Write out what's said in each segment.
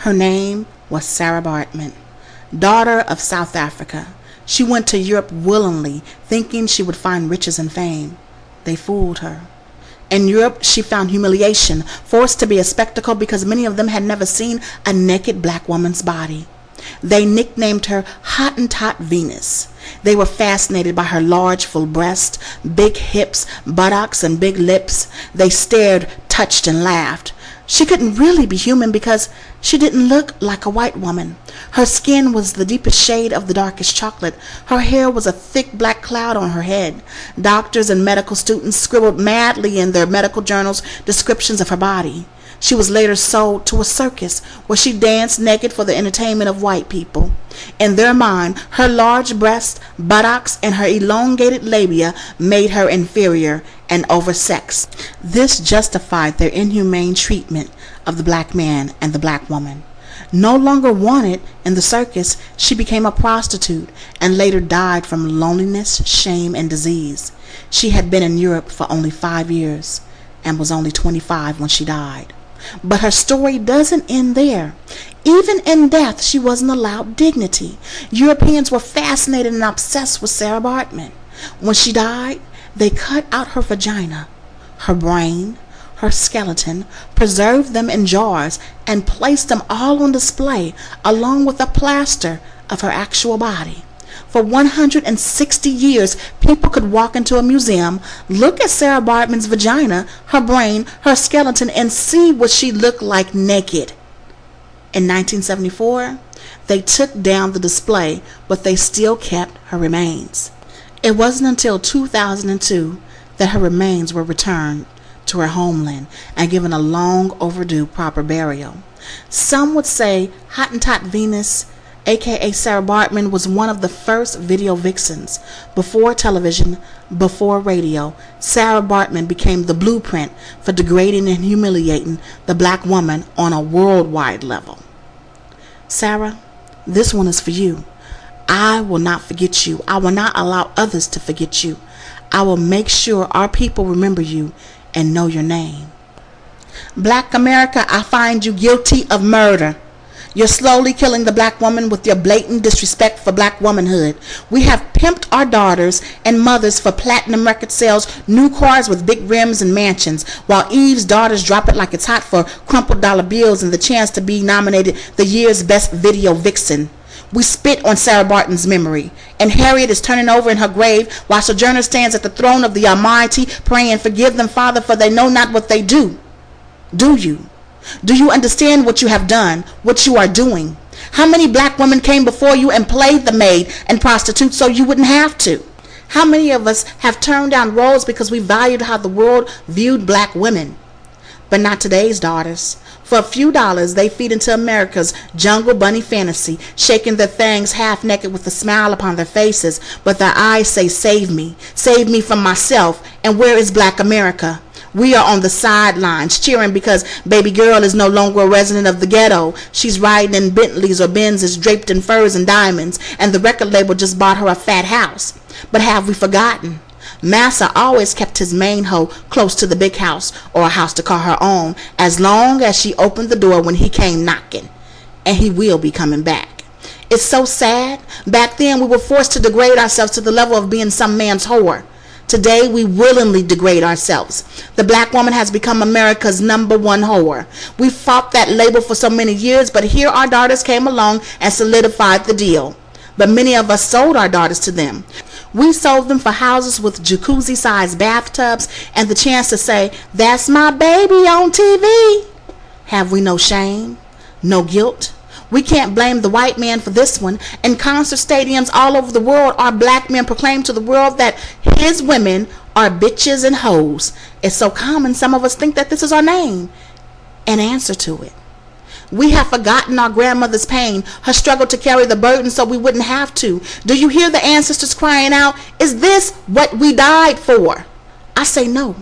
Her name was Sara Baartman, daughter of South Africa. She went to Europe willingly, thinking she would find riches and fame. They fooled her. In Europe, she found humiliation, forced to be a spectacle because many of them had never seen a naked black woman's body. They nicknamed her Hottentot Venus. They were fascinated by her large, full breasts, big hips, buttocks, and big lips. They stared, touched, and laughed. She couldn't really be human because she didn't look like a white woman. Her skin was the deepest shade of the darkest chocolate. Her hair was a thick black cloud on her head. Doctors and medical students scribbled madly in their medical journals descriptions of her body. She was later sold to a circus where she danced naked for the entertainment of white people. In their mind, her large breasts, buttocks, and her elongated labia made her inferior and oversexed. This justified their inhumane treatment of the black man and the black woman. No longer wanted in the circus, she became a prostitute and later died from loneliness, shame, and disease. She had been in Europe for only 5 years and was only 25 when she died. But her story doesn't end there. Even in death, she wasn't allowed dignity. Europeans were fascinated and obsessed with Sara Bartman. When she died, they cut out her vagina, her brain, her skeleton, preserved them in jars, and placed them all on display along with a plaster of her actual body. For 160 years, people could walk into a museum, look at Sara Bartman's vagina, her brain, her skeleton, and see what she looked like naked. In 1974, they took down the display, but they still kept her remains. It wasn't until 2002 that her remains were returned to her homeland and given a long overdue proper burial. Some would say Hottentot Venus, aka Sara Bartman, was one of the first video vixens. Before television, before radio, Sara Bartman became the blueprint for degrading and humiliating the black woman on a worldwide level. Sara, this one is for you. I will not forget you. I will not allow others to forget you. I will make sure our people remember you and know your name. Black America, I find you guilty of murder. You're slowly killing the black woman with your blatant disrespect for black womanhood. We have pimped our daughters and mothers for platinum record sales, new cars with big rims and mansions, while Eve's daughters drop it like it's hot for crumpled dollar bills and the chance to be nominated the year's best video vixen. We spit on Sara Bartman's memory, and Harriet is turning over in her grave while Sojourner stands at the throne of the Almighty, praying, "Forgive them, Father, for they know not what they do." Do you? Do you understand what you have done, what you are doing? How many black women came before you and played the maid and prostitute so you wouldn't have to? How many of us have turned down roles because we valued how the world viewed black women? But not today's daughters. For a few dollars, they feed into America's jungle bunny fantasy, shaking their fangs half naked with a smile upon their faces, but their eyes say, save me from myself. And where is black America? We are on the sidelines cheering because baby girl is no longer a resident of the ghetto. She's riding in Bentleys or Benzes draped in furs and diamonds, and the record label just bought her a fat house. But have we forgotten? Massa always kept his main hoe close to the big house or a house to call her own, as long as she opened the door when he came knocking. And he will be coming back. It's so sad. Back then we were forced to degrade ourselves to the level of being some man's whore. Today we willingly degrade ourselves. The black woman has become America's #1 whore. We fought that label for so many years, but here our daughters came along and solidified the deal. But many of us sold our daughters to them. We sold them for houses with jacuzzi-sized bathtubs and the chance to say, "That's my baby on TV." Have we no shame? No guilt? We can't blame the white man for this one. In concert stadiums all over the world, our black men proclaim to the world that his women are bitches and hoes. It's so common, some of us think that this is our name and answer to it. We have forgotten our grandmother's pain, her struggle to carry the burden so we wouldn't have to. Do you hear the ancestors crying out, "Is this what we died for?" I say no.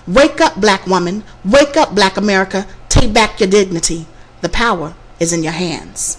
Wake up, black woman. Wake up, black America. Take back your dignity. The power is in your hands.